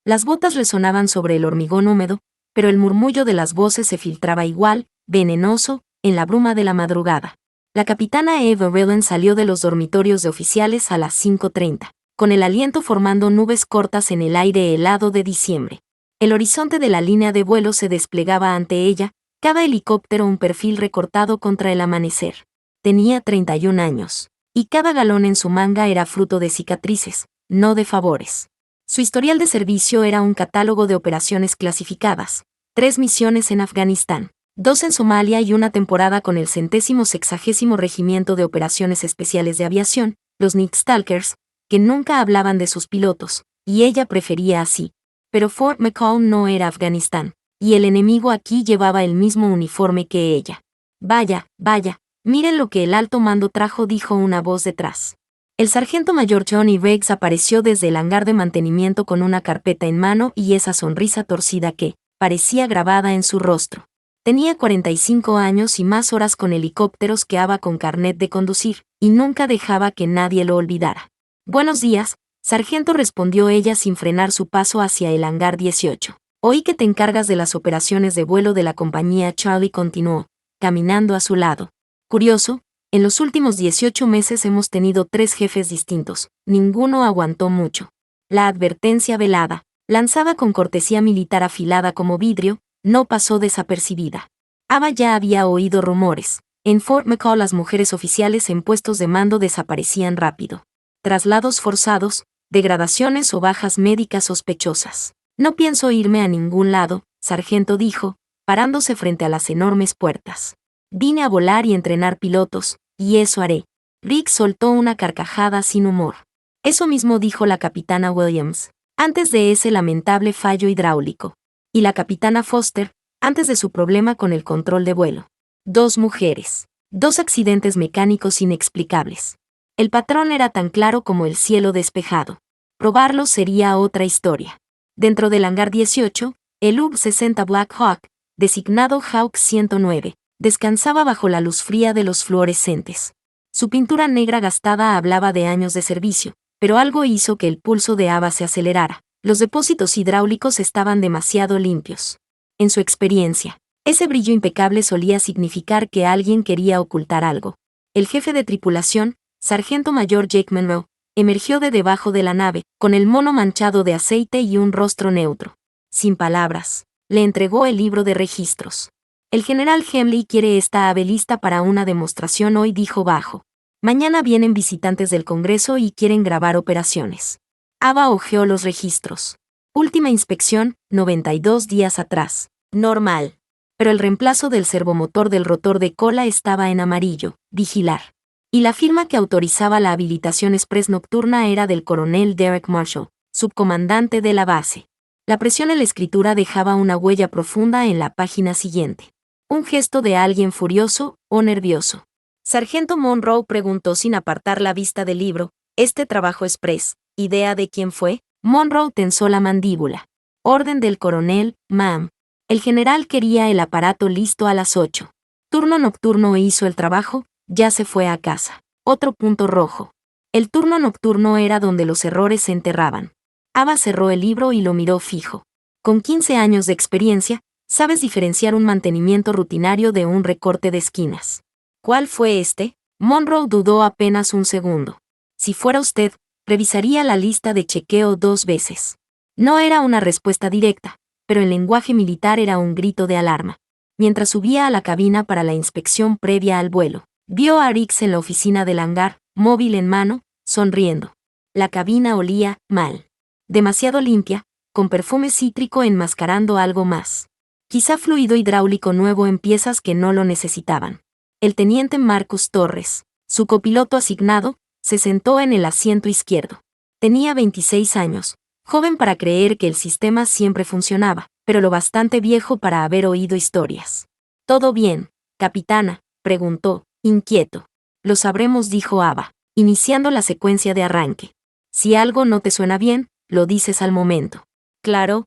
Las botas resonaban sobre el hormigón húmedo, pero el murmullo de las voces se filtraba igual, venenoso, en la bruma de la madrugada. La capitana Eva Raylan salió de los dormitorios de oficiales a las 5:30, con el aliento formando nubes cortas en el aire helado de diciembre. El horizonte de la línea de vuelo se desplegaba ante ella, cada helicóptero un perfil recortado contra el amanecer. Tenía 31 años, y cada galón en su manga era fruto de cicatrices, no de favores. Su historial de servicio era un catálogo de operaciones clasificadas, 3 misiones en Afganistán, 2 en Somalia y una temporada con el 160º Regimiento de Operaciones Especiales de Aviación, los Night Stalkers, que nunca hablaban de sus pilotos, y ella prefería así. Pero Fort McCall no era Afganistán, y el enemigo aquí llevaba el mismo uniforme que ella. Vaya, vaya, miren lo que el alto mando trajo, dijo una voz detrás. El sargento mayor Johnny Riggs apareció desde el hangar de mantenimiento con una carpeta en mano y esa sonrisa torcida que parecía grabada en su rostro. Tenía 45 años y más horas con helicópteros que Ava con carnet de conducir, y nunca dejaba que nadie lo olvidara. Buenos días, sargento, respondió ella sin frenar su paso hacia el hangar 18. Oí que te encargas de las operaciones de vuelo de la compañía. Charlie continuó, caminando a su lado. Curioso, en los últimos 18 meses hemos tenido 3 jefes distintos, ninguno aguantó mucho. La advertencia velada, lanzada con cortesía militar afilada como vidrio, no pasó desapercibida. Ava ya había oído rumores. En Fort McCall las mujeres oficiales en puestos de mando desaparecían rápido. Traslados forzados, degradaciones o bajas médicas sospechosas. No pienso irme a ningún lado, sargento dijo, parándose frente a las enormes puertas. Vine a volar y entrenar pilotos, y eso haré. Rick soltó una carcajada sin humor. Eso mismo dijo la capitana Williams, antes de ese lamentable fallo hidráulico. Y la capitana Foster, antes de su problema con el control de vuelo. 2 mujeres. 2 accidentes mecánicos inexplicables. El patrón era tan claro como el cielo despejado. Probarlo sería otra historia. Dentro del hangar 18, el UB-60 Black Hawk, designado Hawk 109, descansaba bajo la luz fría de los fluorescentes. Su pintura negra gastada hablaba de años de servicio, pero algo hizo que el pulso de Ava se acelerara. Los depósitos hidráulicos estaban demasiado limpios. En su experiencia, ese brillo impecable solía significar que alguien quería ocultar algo. El jefe de tripulación, sargento mayor Jake Monroe, emergió de debajo de la nave, con el mono manchado de aceite y un rostro neutro. Sin palabras, le entregó el libro de registros. El general Hemley quiere esta ave lista para una demostración hoy, dijo bajo. Mañana vienen visitantes del Congreso y quieren grabar operaciones. Ava hojeó los registros. Última inspección, 92 días atrás. Normal. Pero el reemplazo del servomotor del rotor de cola estaba en amarillo, vigilar. Y la firma que autorizaba la habilitación express nocturna era del coronel Derek Marshall, subcomandante de la base. La presión en la escritura dejaba una huella profunda en la página siguiente. Un gesto de alguien furioso o nervioso. Sargento Monroe preguntó sin apartar la vista del libro, ¿este trabajo express, idea de quién fue? Monroe tensó la mandíbula. Orden del coronel, ma'am. El general quería el aparato listo a las 8. Turno nocturno hizo el trabajo, ya se fue a casa. Otro punto rojo. El turno nocturno era donde los errores se enterraban. Ava cerró el libro y lo miró fijo. Con 15 años de experiencia, sabes diferenciar un mantenimiento rutinario de un recorte de esquinas. ¿Cuál fue este? Monroe dudó apenas un segundo. Si fuera usted, revisaría la lista de chequeo 2 veces. No era una respuesta directa, pero en lenguaje militar era un grito de alarma. Mientras subía a la cabina para la inspección previa al vuelo, vio a Riggs en la oficina del hangar, móvil en mano, sonriendo. La cabina olía mal. Demasiado limpia, con perfume cítrico enmascarando algo más. Quizá fluido hidráulico nuevo en piezas que no lo necesitaban. El teniente Marcus Torres, su copiloto asignado, se sentó en el asiento izquierdo. Tenía 26 años, joven para creer que el sistema siempre funcionaba, pero lo bastante viejo para haber oído historias. ¿Todo bien, capitana?, preguntó, inquieto. Lo sabremos, dijo Ava, iniciando la secuencia de arranque. Si algo no te suena bien, lo dices al momento. Claro,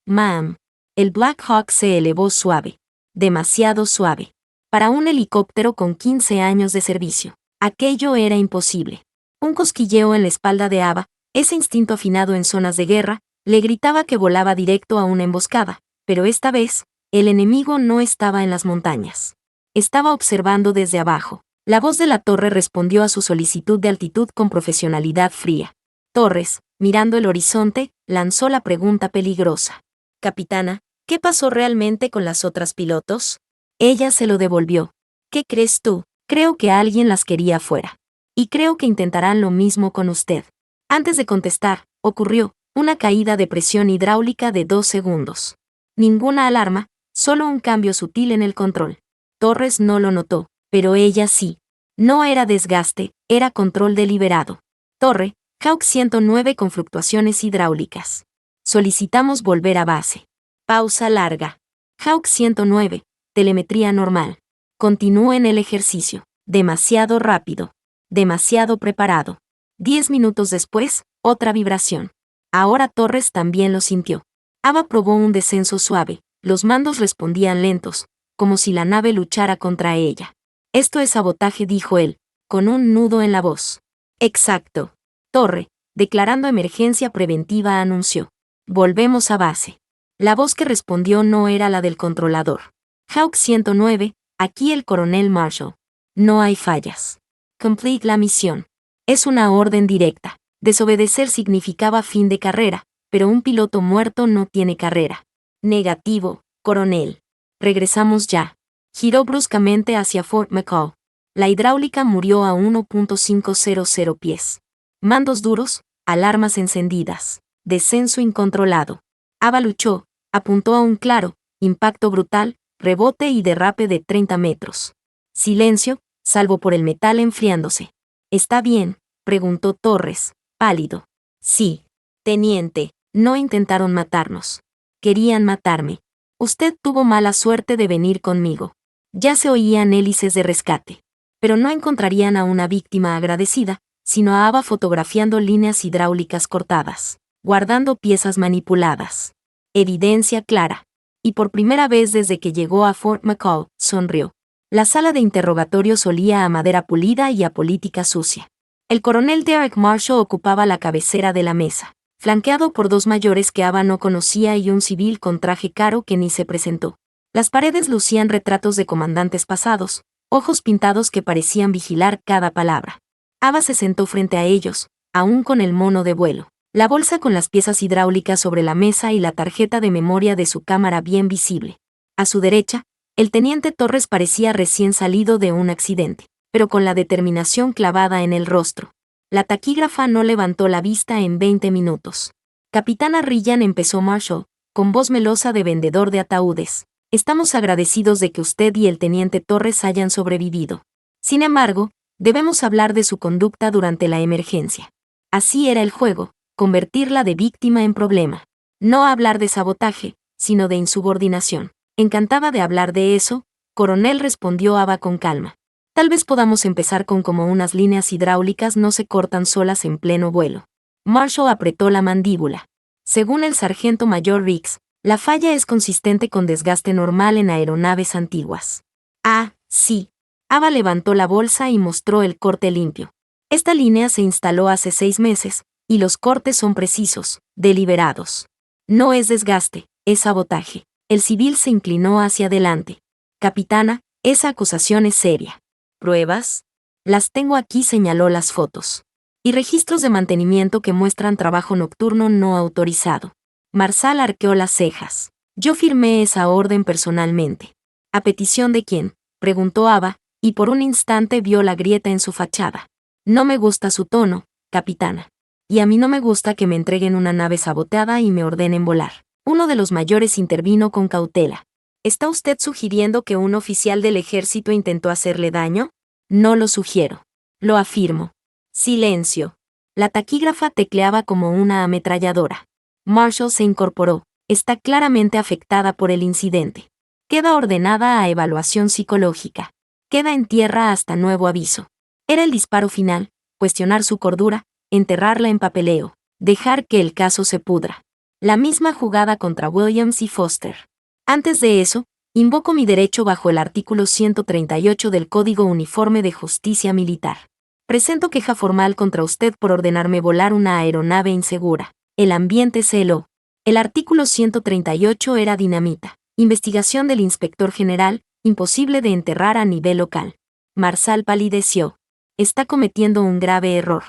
ma'am. El Black Hawk se elevó suave. Demasiado suave. Para un helicóptero con 15 años de servicio. Aquello era imposible. Un cosquilleo en la espalda de Ava, ese instinto afinado en zonas de guerra, Le gritaba que volaba directo a una emboscada, pero esta vez, el enemigo no estaba en las montañas. Estaba observando desde abajo. La voz de la torre respondió a su solicitud de altitud con profesionalidad fría. Torres, mirando el horizonte, lanzó la pregunta peligrosa. Capitana, ¿qué pasó realmente con las otras pilotos? Ella se lo devolvió. ¿Qué crees tú? Creo que alguien las quería afuera. Y creo que intentarán lo mismo con usted. Antes de contestar, ocurrió una caída de presión hidráulica de 2 segundos. Ninguna alarma, solo un cambio sutil en el control. Torres no lo notó, pero ella sí. No era desgaste, era control deliberado. Torre, Hawk 109 con fluctuaciones hidráulicas. Solicitamos volver a base. Pausa larga. Hawk 109, telemetría normal. Continúe en el ejercicio. Demasiado rápido. Demasiado preparado. 10 minutos después, otra vibración. Ahora Torres también lo sintió. Ava probó un descenso suave, los mandos respondían lentos, como si la nave luchara contra ella. Esto es sabotaje, dijo él, con un nudo en la voz. Exacto. Torre, declarando emergencia preventiva, anunció. Volvemos a base. La voz que respondió no era la del controlador. Hawk 109, aquí el coronel Marshall. No hay fallas. Complete la misión. Es una orden directa. Desobedecer significaba fin de carrera, pero un piloto muerto no tiene carrera. Negativo, coronel. Regresamos ya. Giró bruscamente hacia Fort McCall. La hidráulica murió a 1.500 pies. Mandos duros, alarmas encendidas. Descenso incontrolado. Ava luchó, apuntó a un claro, impacto brutal, rebote y derrape de 30 metros. Silencio, salvo por el metal enfriándose. ¿Está bien?, preguntó Torres, pálido. Sí. Teniente, no intentaron matarnos. Querían matarme. Usted tuvo mala suerte de venir conmigo. Ya se oían hélices de rescate. Pero no encontrarían a una víctima agradecida, sino a Ava fotografiando líneas hidráulicas cortadas, guardando piezas manipuladas. Evidencia clara. Y por primera vez desde que llegó a Fort McCall, sonrió. La sala de interrogatorios olía a madera pulida y a política sucia. El coronel Derek Marshall ocupaba la cabecera de la mesa, flanqueado por 2 mayores que Ava no conocía y un civil con traje caro que ni se presentó. Las paredes lucían retratos de comandantes pasados, ojos pintados que parecían vigilar cada palabra. Ava se sentó frente a ellos, aún con el mono de vuelo, la bolsa con las piezas hidráulicas sobre la mesa y la tarjeta de memoria de su cámara bien visible. A su derecha, el teniente Torres parecía recién salido de un accidente, pero con la determinación clavada en el rostro. La taquígrafa no levantó la vista en 20 minutos. Capitana Ryan, empezó Marshall, con voz melosa de vendedor de ataúdes. Estamos agradecidos de que usted y el teniente Torres hayan sobrevivido. Sin embargo, debemos hablar de su conducta durante la emergencia. Así era el juego, convertirla de víctima en problema. No hablar de sabotaje, sino de insubordinación. Encantada de hablar de eso, coronel, respondió Ava con calma. Tal vez podamos empezar con cómo unas líneas hidráulicas no se cortan solas en pleno vuelo. Marshall apretó la mandíbula. Según el sargento mayor Riggs, la falla es consistente con desgaste normal en aeronaves antiguas. Ah, sí. Ava levantó la bolsa y mostró el corte limpio. Esta línea se instaló hace 6 meses, y los cortes son precisos, deliberados. No es desgaste, es sabotaje. El civil se inclinó hacia adelante. Capitana, esa acusación es seria. ¿Pruebas? Las tengo aquí, señaló las fotos. Y registros de mantenimiento que muestran trabajo nocturno no autorizado. Marsal arqueó las cejas. Yo firmé esa orden personalmente. ¿A petición de quién?, preguntó Ava, y por un instante vio la grieta en su fachada. No me gusta su tono, capitana. Y a mí no me gusta que me entreguen una nave saboteada y me ordenen volar. Uno de los mayores intervino con cautela. ¿Está usted sugiriendo que un oficial del ejército intentó hacerle daño? No lo sugiero. Lo afirmo. Silencio. La taquígrafa tecleaba como una ametralladora. Marshall se incorporó. Está claramente afectada por el incidente. Queda ordenada a evaluación psicológica. Queda en tierra hasta nuevo aviso. Era el disparo final, cuestionar su cordura, enterrarla en papeleo, dejar que el caso se pudra. La misma jugada contra Williams y Foster. Antes de eso, invoco mi derecho bajo el artículo 138 del Código Uniforme de Justicia Militar. Presento queja formal contra usted por ordenarme volar una aeronave insegura. El ambiente se heló. El artículo 138 era dinamita. Investigación del inspector general, imposible de enterrar a nivel local. Marsal palideció. Está cometiendo un grave error.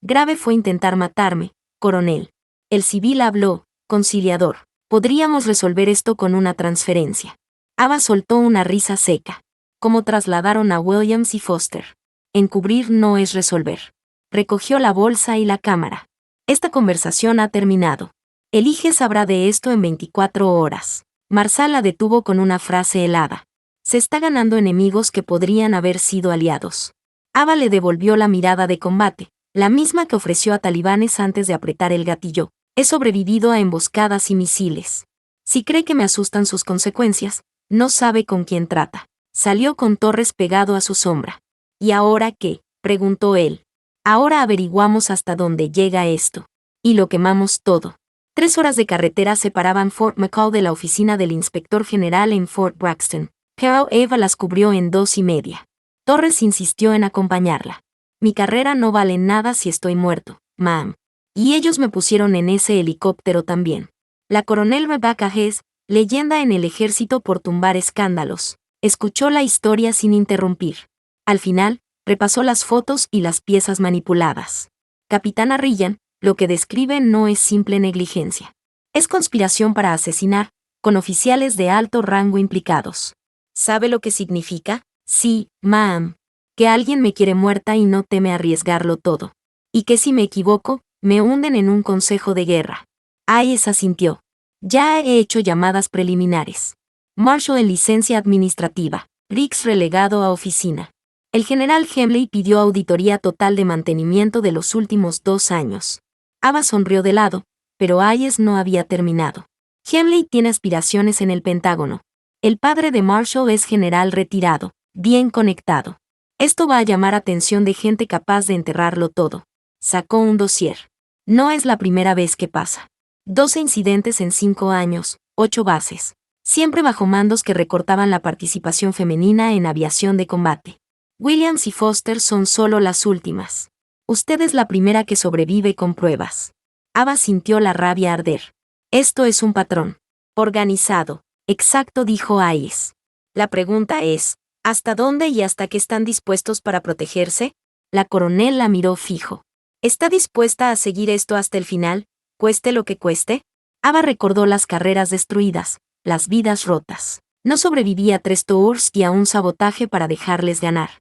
Grave fue intentar matarme, coronel. El civil habló, conciliador. Podríamos resolver esto con una transferencia. Ava soltó una risa seca. ¿Cómo trasladaron a Williams y Foster? Encubrir no es resolver. Recogió la bolsa y la cámara. Esta conversación ha terminado. Elige sabrá de esto en 24 horas. Marsal la detuvo con una frase helada. Se está ganando enemigos que podrían haber sido aliados. Ava le devolvió la mirada de combate, la misma que ofreció a talibanes antes de apretar el gatillo. He sobrevivido a emboscadas y misiles. Si cree que me asustan sus consecuencias, no sabe con quién trata. Salió con Torres pegado a su sombra. ¿Y ahora qué?, preguntó él. Ahora averiguamos hasta dónde llega esto. Y lo quemamos todo. 3 horas de carretera separaban Fort McCall de la oficina del inspector general en Fort Braxton, pero Eva las cubrió en 2:30. Torres insistió en acompañarla. Mi carrera no vale nada si estoy muerto, ma'am. Y ellos me pusieron en ese helicóptero también. La coronel Rebecca Hess, leyenda en el ejército por tumbar escándalos, escuchó la historia sin interrumpir. Al final, repasó las fotos y las piezas manipuladas. Capitana Ryan, lo que describe no es simple negligencia. Es conspiración para asesinar, con oficiales de alto rango implicados. ¿Sabe lo que significa? Sí, ma'am. Que alguien me quiere muerta y no teme arriesgarlo todo. Y que si me equivoco, me hunden en un consejo de guerra. Hayes asintió. Ya he hecho llamadas preliminares. Marshall en licencia administrativa. Riggs relegado a oficina. El general Hemley pidió auditoría total de mantenimiento de los últimos 2 años. Ava sonrió de lado, pero Hayes no había terminado. Hemley tiene aspiraciones en el Pentágono. El padre de Marshall es general retirado, bien conectado. Esto va a llamar atención de gente capaz de enterrarlo todo. Sacó un dossier. No es la primera vez que pasa. 12 incidentes en 5 años, 8 bases. Siempre bajo mandos que recortaban la participación femenina en aviación de combate. Williams y Foster son solo las últimas. Usted es la primera que sobrevive con pruebas. Ava sintió la rabia arder. Esto es un patrón. Organizado. Exacto, dijo Hayes. La pregunta es, ¿hasta dónde y hasta qué están dispuestos para protegerse? La coronel la miró fijo. ¿Está dispuesta a seguir esto hasta el final, cueste lo que cueste? Ava recordó las carreras destruidas, las vidas rotas. No sobrevivía a 3 tours y a un sabotaje para dejarles ganar.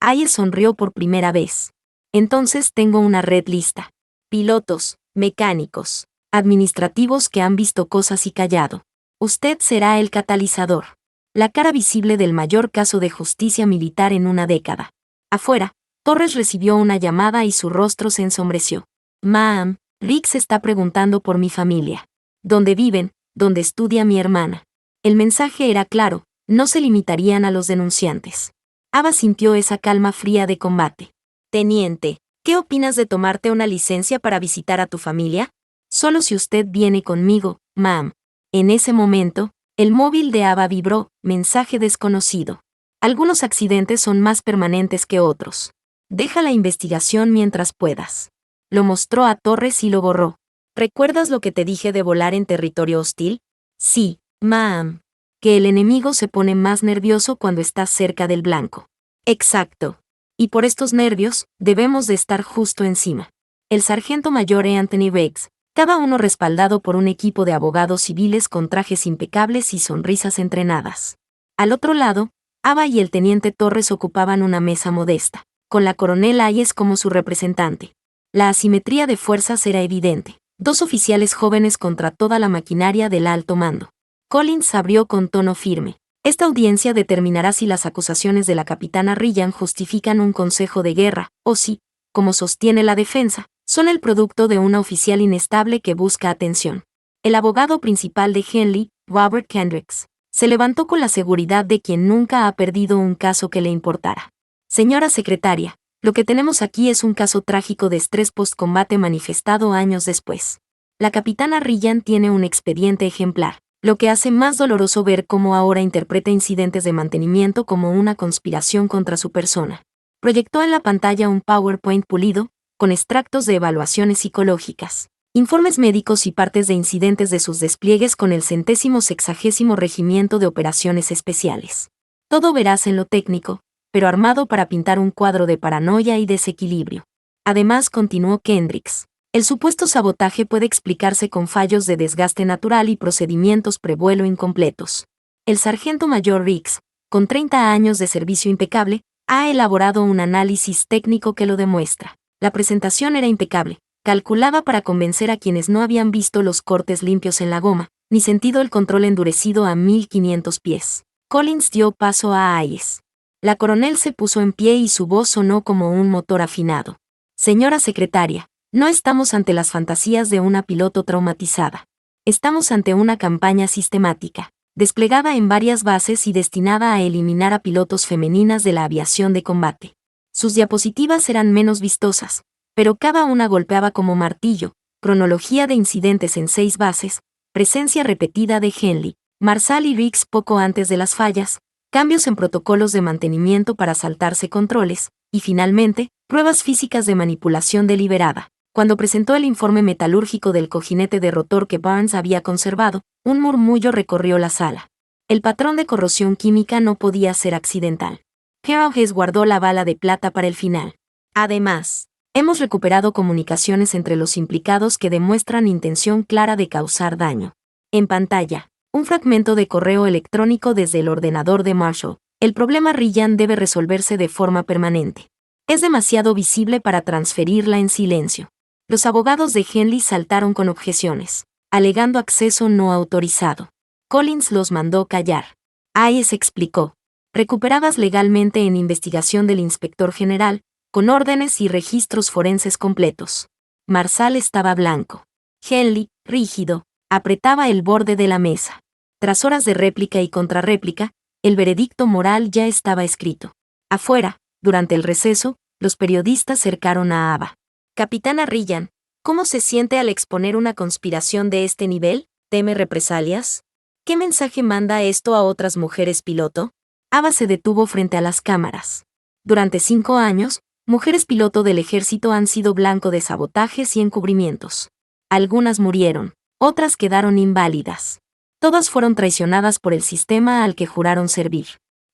Hayes sonrió por primera vez. Entonces tengo una red lista. Pilotos, mecánicos, administrativos que han visto cosas y callado. Usted será el catalizador. La cara visible del mayor caso de justicia militar en una década. Afuera, Torres recibió una llamada y su rostro se ensombreció. Ma'am, Riggs está preguntando por mi familia. ¿Dónde viven? ¿Dónde estudia mi hermana? El mensaje era claro, no se limitarían a los denunciantes. Ava sintió esa calma fría de combate. Teniente, ¿qué opinas de tomarte una licencia para visitar a tu familia? Solo si usted viene conmigo, ma'am. En ese momento, el móvil de Ava vibró, mensaje desconocido. Algunos accidentes son más permanentes que otros. Deja la investigación mientras puedas. Lo mostró a Torres y lo borró. ¿Recuerdas lo que te dije de volar en territorio hostil? Sí, ma'am. Que el enemigo se pone más nervioso cuando estás cerca del blanco. Exacto. Y por estos nervios, debemos de estar justo encima. El sargento mayor Anthony Riggs, cada uno respaldado por un equipo de abogados civiles con trajes impecables y sonrisas entrenadas. Al otro lado, Ava y el teniente Torres ocupaban una mesa modesta, con la coronel Hayes como su representante. La asimetría de fuerzas era evidente. 2 oficiales jóvenes contra toda la maquinaria del alto mando. Collins abrió con tono firme. Esta audiencia determinará si las acusaciones de la capitana Ryan justifican un consejo de guerra, o si, como sostiene la defensa, son el producto de una oficial inestable que busca atención. El abogado principal de Henley, Robert Kendricks, se levantó con la seguridad de quien nunca ha perdido un caso que le importara. Señora secretaria, lo que tenemos aquí es un caso trágico de estrés postcombate manifestado años después. La capitana Ryan tiene un expediente ejemplar, lo que hace más doloroso ver cómo ahora interpreta incidentes de mantenimiento como una conspiración contra su persona. Proyectó en la pantalla un PowerPoint pulido, con extractos de evaluaciones psicológicas. informes médicos y partes de incidentes de sus despliegues con el 160º Regimiento de Operaciones Especiales. Todo veraz en lo técnico, pero armado para pintar un cuadro de paranoia y desequilibrio. Además, continuó Kendricks, el supuesto sabotaje puede explicarse con fallos de desgaste natural y procedimientos prevuelo incompletos. El sargento mayor Riggs, con 30 años de servicio impecable, ha elaborado un análisis técnico que lo demuestra. La presentación era impecable, calculada para convencer a quienes no habían visto los cortes limpios en la goma, ni sentido el control endurecido a 1500 pies. Collins dio paso a Hayes. La coronel se puso en pie y su voz sonó como un motor afinado. Señora secretaria, no estamos ante las fantasías de una piloto traumatizada. Estamos ante una campaña sistemática, desplegada en varias bases y destinada a eliminar a pilotos femeninas de la aviación de combate. Sus diapositivas eran menos vistosas, pero cada una golpeaba como martillo: cronología de incidentes en 6 bases, presencia repetida de Henley, Marshall y Riggs poco antes de las fallas, cambios en protocolos de mantenimiento para saltarse controles, y finalmente, pruebas físicas de manipulación deliberada. Cuando presentó el informe metalúrgico del cojinete de rotor que Barnes había conservado, un murmullo recorrió la sala. El patrón de corrosión química no podía ser accidental. Hughes guardó la bala de plata para el final. Además, hemos recuperado comunicaciones entre los implicados que demuestran intención clara de causar daño. En pantalla, un fragmento de correo electrónico desde el ordenador de Marshall. El problema Ryan debe resolverse de forma permanente. Es demasiado visible para transferirla en silencio. Los abogados de Henley saltaron con objeciones, alegando acceso no autorizado. Collins los mandó callar. Hayes explicó: recuperadas legalmente en investigación del inspector general, con órdenes y registros forenses completos. Marshall estaba blanco. Henley, rígido, apretaba el borde de la mesa. Tras horas de réplica y contrarréplica, el veredicto moral ya estaba escrito. Afuera, durante el receso, los periodistas cercaron a Ava. Capitana Ryan, ¿cómo se siente al exponer una conspiración de este nivel? ¿Teme represalias? ¿Qué mensaje manda esto a otras mujeres piloto? Ava se detuvo frente a las cámaras. Durante 5 años, mujeres piloto del ejército han sido blanco de sabotajes y encubrimientos. Algunas murieron, otras quedaron inválidas. Todas fueron traicionadas por el sistema al que juraron servir.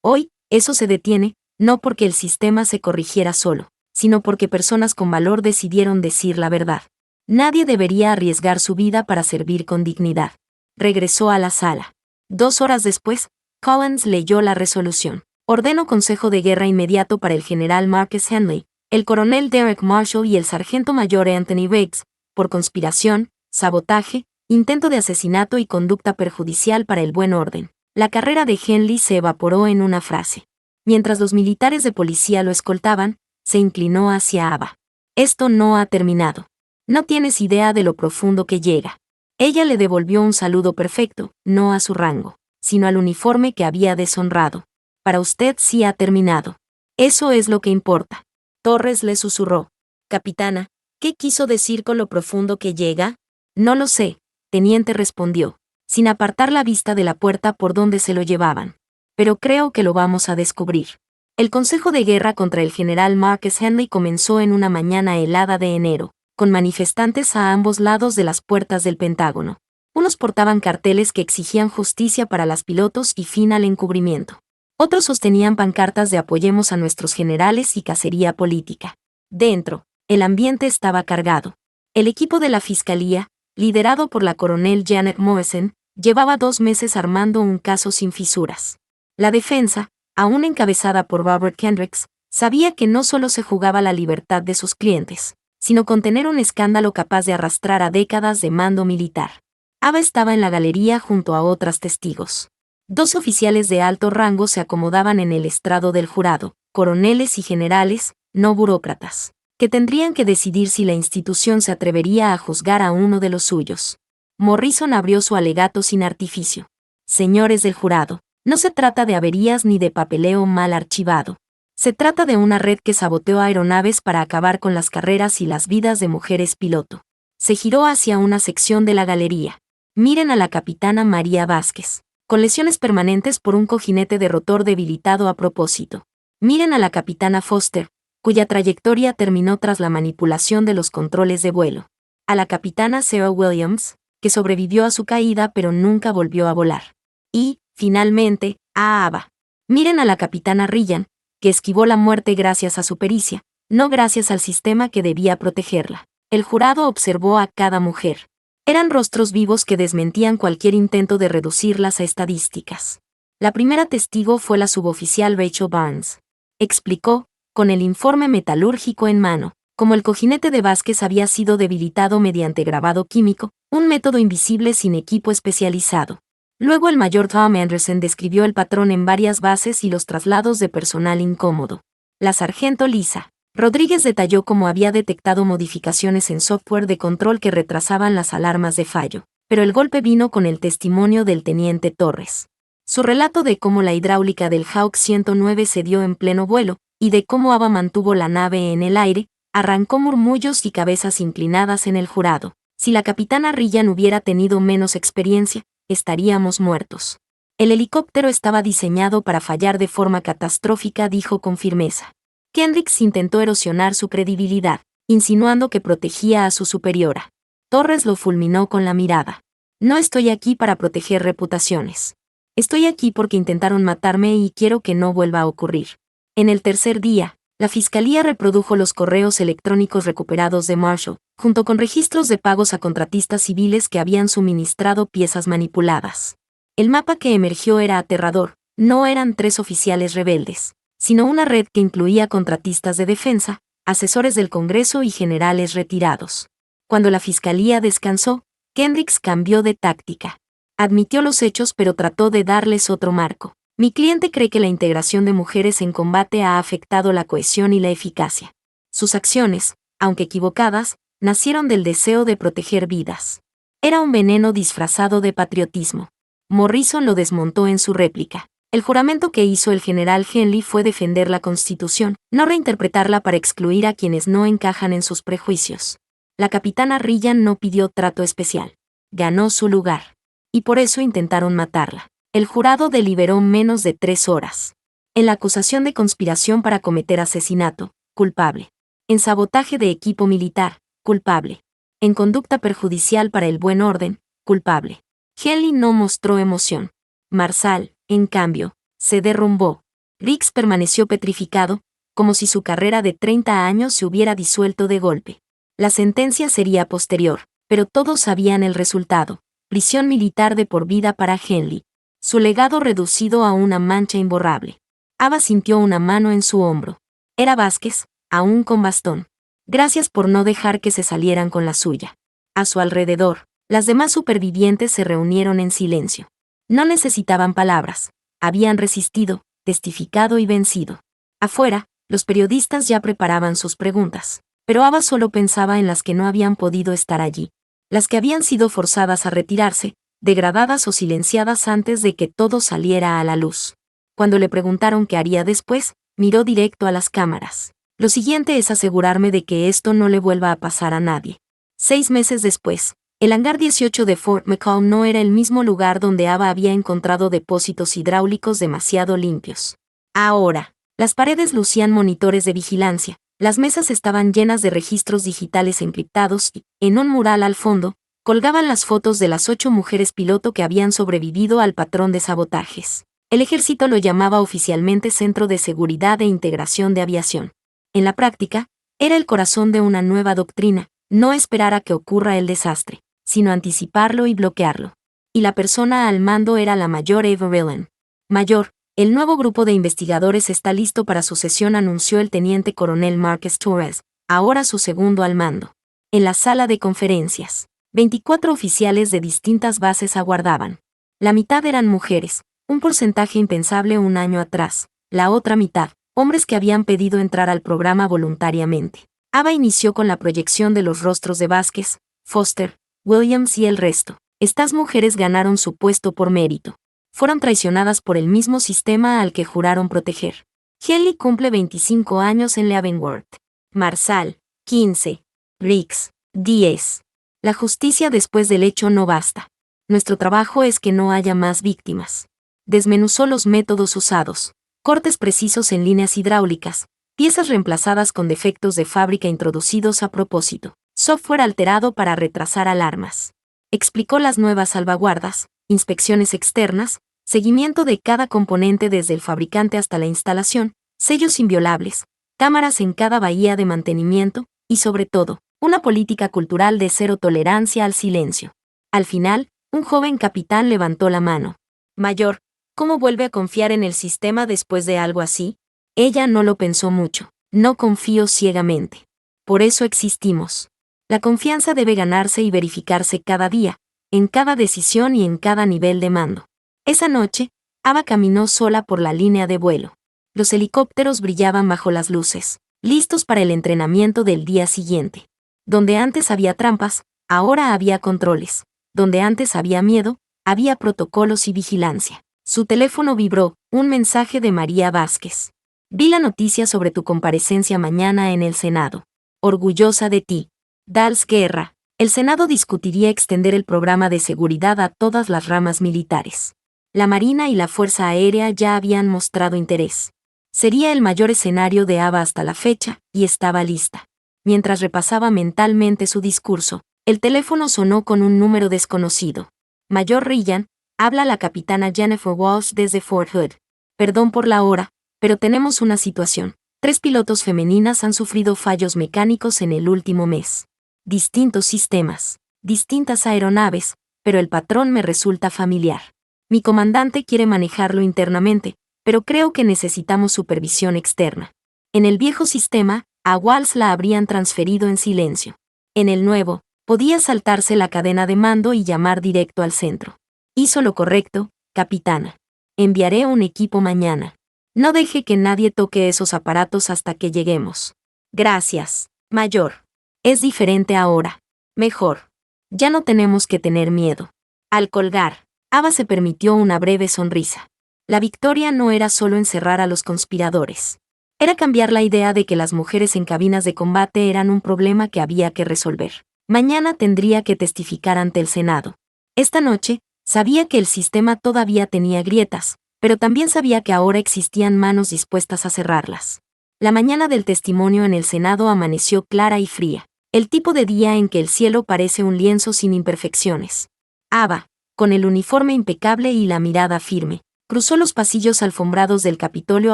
Hoy, eso se detiene, no porque el sistema se corrigiera solo, sino porque personas con valor decidieron decir la verdad. Nadie debería arriesgar su vida para servir con dignidad. Regresó a la sala. 2 horas después, Collins leyó la resolución. Ordeno consejo de guerra inmediato para el general Marcus Henley, el coronel Derek Marshall y el sargento mayor Anthony Riggs, por conspiración, sabotaje, intento de asesinato y conducta perjudicial para el buen orden. La carrera de Henley se evaporó en una frase. Mientras los militares de policía lo escoltaban, se inclinó hacia Ava. Esto no ha terminado. No tienes idea de lo profundo que llega. Ella le devolvió un saludo perfecto, no a su rango, sino al uniforme que había deshonrado. Para usted sí ha terminado. Eso es lo que importa. Torres le susurró. Capitana, ¿qué quiso decir con lo profundo que llega? No lo sé, teniente respondió, sin apartar la vista de la puerta por donde se lo llevaban. Pero creo que lo vamos a descubrir. El consejo de guerra contra el general Marcus Henley comenzó en una mañana helada de enero, con manifestantes a ambos lados de las puertas del Pentágono. Unos portaban carteles que exigían justicia para las pilotos y fin al encubrimiento. Otros sostenían pancartas de apoyemos a nuestros generales y cacería política. Dentro, el ambiente estaba cargado. El equipo de la fiscalía, liderado por la coronel Janet Morrison, llevaba 2 meses armando un caso sin fisuras. La defensa, aún encabezada por Robert Kendricks, sabía que no solo se jugaba la libertad de sus clientes, sino contener un escándalo capaz de arrastrar a décadas de mando militar. Ava estaba en la galería junto a otras testigos. 2 oficiales de alto rango se acomodaban en el estrado del jurado, coroneles y generales, no burócratas, que tendrían que decidir si la institución se atrevería a juzgar a uno de los suyos. Morrison abrió su alegato sin artificio. Señores del jurado, no se trata de averías ni de papeleo mal archivado. Se trata de una red que saboteó aeronaves para acabar con las carreras y las vidas de mujeres piloto. Se giró hacia una sección de la galería. Miren a la capitana María Vázquez, con lesiones permanentes por un cojinete de rotor debilitado a propósito. Miren a la capitana Foster, cuya trayectoria terminó tras la manipulación de los controles de vuelo. a la capitana Sarah Williams, que sobrevivió a su caída pero nunca volvió a volar. Y, finalmente, a Ava. Miren a la capitana Ryan, que esquivó la muerte gracias a su pericia, no gracias al sistema que debía protegerla. El jurado observó a cada mujer. Eran rostros vivos que desmentían cualquier intento de reducirlas a estadísticas. La primera testigo fue la suboficial Rachel Barnes. Explicó, con el informe metalúrgico en mano, cómo el cojinete de Vázquez había sido debilitado mediante grabado químico, un método invisible sin equipo especializado. Luego el mayor Tom Anderson describió el patrón en varias bases y los traslados de personal incómodo. La sargento Lisa Rodríguez detalló cómo había detectado modificaciones en software de control que retrasaban las alarmas de fallo, pero el golpe vino con el testimonio del teniente Torres. Su relato de cómo la hidráulica del Hawk 109 se dio en pleno vuelo, y de cómo Ava mantuvo la nave en el aire, arrancó murmullos y cabezas inclinadas en el jurado. Si la capitana Ryan hubiera tenido menos experiencia, estaríamos muertos. El helicóptero estaba diseñado para fallar de forma catastrófica, dijo con firmeza. Kendricks intentó erosionar su credibilidad, insinuando que protegía a su superiora. Torres lo fulminó con la mirada. No estoy aquí para proteger reputaciones. Estoy aquí porque intentaron matarme y quiero que no vuelva a ocurrir. En el tercer día, la Fiscalía reprodujo los correos electrónicos recuperados de Marshall, junto con registros de pagos a contratistas civiles que habían suministrado piezas manipuladas. El mapa que emergió era aterrador. No eran 3 oficiales rebeldes, sino una red que incluía contratistas de defensa, asesores del Congreso y generales retirados. Cuando la Fiscalía descansó, Kendricks cambió de táctica. Admitió los hechos pero trató de darles otro marco. Mi cliente cree que la integración de mujeres en combate ha afectado la cohesión y la eficacia. Sus acciones, aunque equivocadas, nacieron del deseo de proteger vidas. Era un veneno disfrazado de patriotismo. Morrison lo desmontó en su réplica. El juramento que hizo el general Henley fue defender la Constitución, no reinterpretarla para excluir a quienes no encajan en sus prejuicios. La capitana Ryan no pidió trato especial. Ganó su lugar. Y por eso intentaron matarla. El jurado deliberó menos de 3 horas. En la acusación de conspiración para cometer asesinato, culpable. En sabotaje de equipo militar, culpable. En conducta perjudicial para el buen orden, culpable. Henley no mostró emoción. Marsal, en cambio, se derrumbó. Riggs permaneció petrificado, como si su carrera de 30 años se hubiera disuelto de golpe. La sentencia sería posterior, pero todos sabían el resultado: prisión militar de por vida para Henley. Su legado reducido a una mancha imborrable. Ava sintió una mano en su hombro. Era Vázquez, aún con bastón. Gracias por no dejar que se salieran con la suya. A su alrededor, las demás supervivientes se reunieron en silencio. No necesitaban palabras. Habían resistido, testificado y vencido. Afuera, los periodistas ya preparaban sus preguntas. Pero Ava solo pensaba en las que no habían podido estar allí. Las que habían sido forzadas a retirarse, degradadas o silenciadas antes de que todo saliera a la luz. Cuando le preguntaron qué haría después, miró directo a las cámaras. Lo siguiente es asegurarme de que esto no le vuelva a pasar a nadie. 6 meses después, el hangar 18 de Fort McCall no era el mismo lugar donde Ava había encontrado depósitos hidráulicos demasiado limpios. Ahora, las paredes lucían monitores de vigilancia, las mesas estaban llenas de registros digitales encriptados y, en un mural al fondo, colgaban las fotos de las 8 mujeres piloto que habían sobrevivido al patrón de sabotajes. El ejército lo llamaba oficialmente Centro de Seguridad e Integración de Aviación. En la práctica, era el corazón de una nueva doctrina: no esperar a que ocurra el desastre, sino anticiparlo y bloquearlo. Y la persona al mando era la mayor Ava Ryan. Mayor, el nuevo grupo de investigadores está listo para su sesión, anunció el teniente coronel Marques Torres, ahora su segundo al mando. En la sala de conferencias, 24 oficiales de distintas bases aguardaban. La mitad eran mujeres, un porcentaje impensable un año atrás. La otra mitad, hombres que habían pedido entrar al programa voluntariamente. Ava inició con la proyección de los rostros de Vázquez, Foster, Williams y el resto. Estas mujeres ganaron su puesto por mérito. Fueron traicionadas por el mismo sistema al que juraron proteger. Henley cumple 25 años en Leavenworth. Marsal, 15. Riggs, 10. La justicia después del hecho no basta. Nuestro trabajo es que no haya más víctimas. Desmenuzó los métodos usados: cortes precisos en líneas hidráulicas, piezas reemplazadas con defectos de fábrica introducidos a propósito, software alterado para retrasar alarmas. Explicó las nuevas salvaguardas, inspecciones externas, seguimiento de cada componente desde el fabricante hasta la instalación, sellos inviolables, cámaras en cada bahía de mantenimiento, y sobre todo, una política cultural de cero tolerancia al silencio. Al final, un joven capitán levantó la mano. Mayor, ¿cómo vuelve a confiar en el sistema después de algo así? Ella no lo pensó mucho. No confío ciegamente. Por eso existimos. La confianza debe ganarse y verificarse cada día, en cada decisión y en cada nivel de mando. Esa noche, Ava caminó sola por la línea de vuelo. Los helicópteros brillaban bajo las luces, listos para el entrenamiento del día siguiente. Donde antes había trampas, ahora había controles. Donde antes había miedo, había protocolos y vigilancia. Su teléfono vibró, un mensaje de María Vázquez. Vi la noticia sobre tu comparecencia mañana en el Senado. Orgullosa de ti. Dals Guerra. El Senado discutiría extender el programa de seguridad a todas las ramas militares. La Marina y la Fuerza Aérea ya habían mostrado interés. Sería el mayor escenario de Ava hasta la fecha, y estaba lista. Mientras repasaba mentalmente su discurso, el teléfono sonó con un número desconocido. Mayor Ryan, habla la capitana Jennifer Walsh desde Fort Hood. Perdón por la hora, pero tenemos una situación. 3 pilotos femeninas han sufrido fallos mecánicos en el último mes. Distintos sistemas, distintas aeronaves, pero el patrón me resulta familiar. Mi comandante quiere manejarlo internamente, pero creo que necesitamos supervisión externa. En el viejo sistema, a Walsh la habrían transferido en silencio. En el nuevo, podía saltarse la cadena de mando y llamar directo al centro. Hizo lo correcto, capitana. Enviaré un equipo mañana. No deje que nadie toque esos aparatos hasta que lleguemos. Gracias, mayor. Es diferente ahora. Mejor. Ya no tenemos que tener miedo. Al colgar, Ava se permitió una breve sonrisa. La victoria no era solo encerrar a los conspiradores. Era cambiar la idea de que las mujeres en cabinas de combate eran un problema que había que resolver. Mañana tendría que testificar ante el Senado. Esta noche, sabía que el sistema todavía tenía grietas, pero también sabía que ahora existían manos dispuestas a cerrarlas. La mañana del testimonio en el Senado amaneció clara y fría, el tipo de día en que el cielo parece un lienzo sin imperfecciones. Ava, con el uniforme impecable y la mirada firme, cruzó los pasillos alfombrados del Capitolio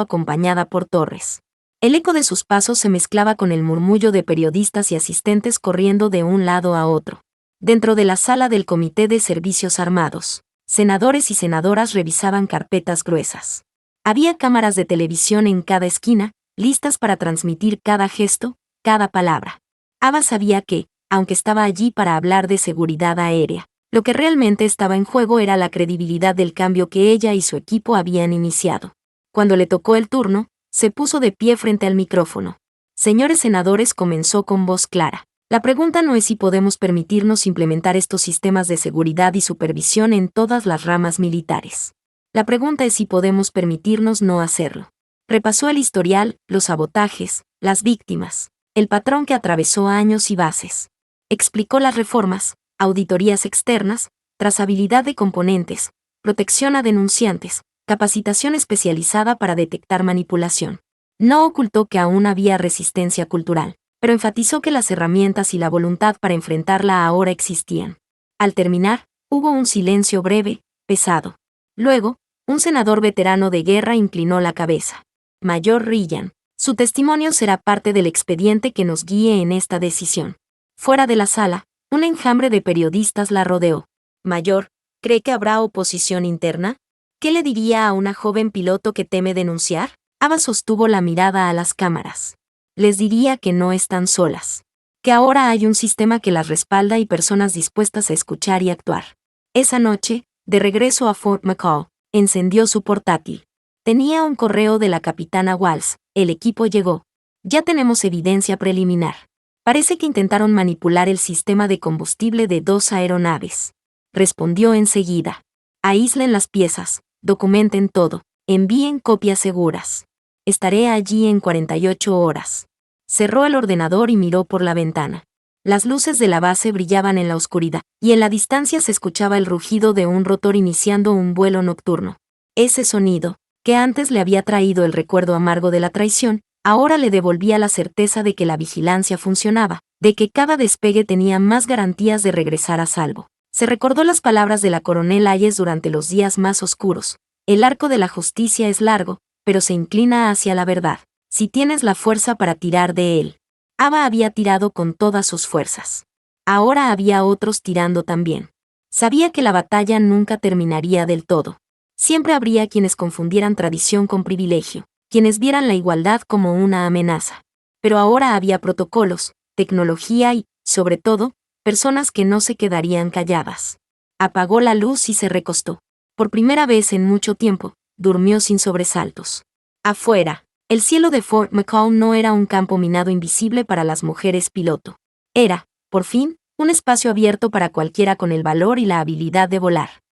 acompañada por Torres. El eco de sus pasos se mezclaba con el murmullo de periodistas y asistentes corriendo de un lado a otro. Dentro de la sala del Comité de Servicios Armados, senadores y senadoras revisaban carpetas gruesas. Había cámaras de televisión en cada esquina, listas para transmitir cada gesto, cada palabra. Ava sabía que, aunque estaba allí para hablar de seguridad aérea, lo que realmente estaba en juego era la credibilidad del cambio que ella y su equipo habían iniciado. Cuando le tocó el turno, se puso de pie frente al micrófono. Señores senadores, comenzó con voz clara. La pregunta no es si podemos permitirnos implementar estos sistemas de seguridad y supervisión en todas las ramas militares. La pregunta es si podemos permitirnos no hacerlo. Repasó el historial, los sabotajes, las víctimas, el patrón que atravesó años y bases. Explicó las reformas, auditorías externas, trazabilidad de componentes, protección a denunciantes, capacitación especializada para detectar manipulación. No ocultó que aún había resistencia cultural, pero enfatizó que las herramientas y la voluntad para enfrentarla ahora existían. Al terminar, hubo un silencio breve, pesado. Luego, un senador veterano de guerra inclinó la cabeza. Mayor Ryan, su testimonio será parte del expediente que nos guíe en esta decisión. Fuera de la sala, un enjambre de periodistas la rodeó. Mayor, ¿cree que habrá oposición interna? ¿Qué le diría a una joven piloto que teme denunciar? Ava sostuvo la mirada a las cámaras. Les diría que no están solas. Que ahora hay un sistema que las respalda y personas dispuestas a escuchar y actuar. Esa noche, de regreso a Fort McCall, encendió su portátil. Tenía un correo de la capitana Walsh. El equipo llegó. Ya tenemos evidencia preliminar. Parece que intentaron manipular el sistema de combustible de 2 aeronaves. Respondió enseguida. Aíslen las piezas, documenten todo, envíen copias seguras. Estaré allí en 48 horas. Cerró el ordenador y miró por la ventana. Las luces de la base brillaban en la oscuridad, y en la distancia se escuchaba el rugido de un rotor iniciando un vuelo nocturno. Ese sonido, que antes le había traído el recuerdo amargo de la traición, Ahora le devolvía la certeza de que la vigilancia funcionaba, de que cada despegue tenía más garantías de regresar a salvo. Se recordó las palabras de la coronel Hayes durante los días más oscuros. El arco de la justicia es largo, pero se inclina hacia la verdad, si tienes la fuerza para tirar de él. Ava había tirado con todas sus fuerzas. Ahora había otros tirando también. Sabía que la batalla nunca terminaría del todo. Siempre habría quienes confundieran tradición con privilegio, quienes vieran la igualdad como una amenaza. Pero ahora había protocolos, tecnología y, sobre todo, personas que no se quedarían calladas. Apagó la luz y se recostó. Por primera vez en mucho tiempo, durmió sin sobresaltos. Afuera, el cielo de Fort McCall no era un campo minado invisible para las mujeres piloto. Era, por fin, un espacio abierto para cualquiera con el valor y la habilidad de volar.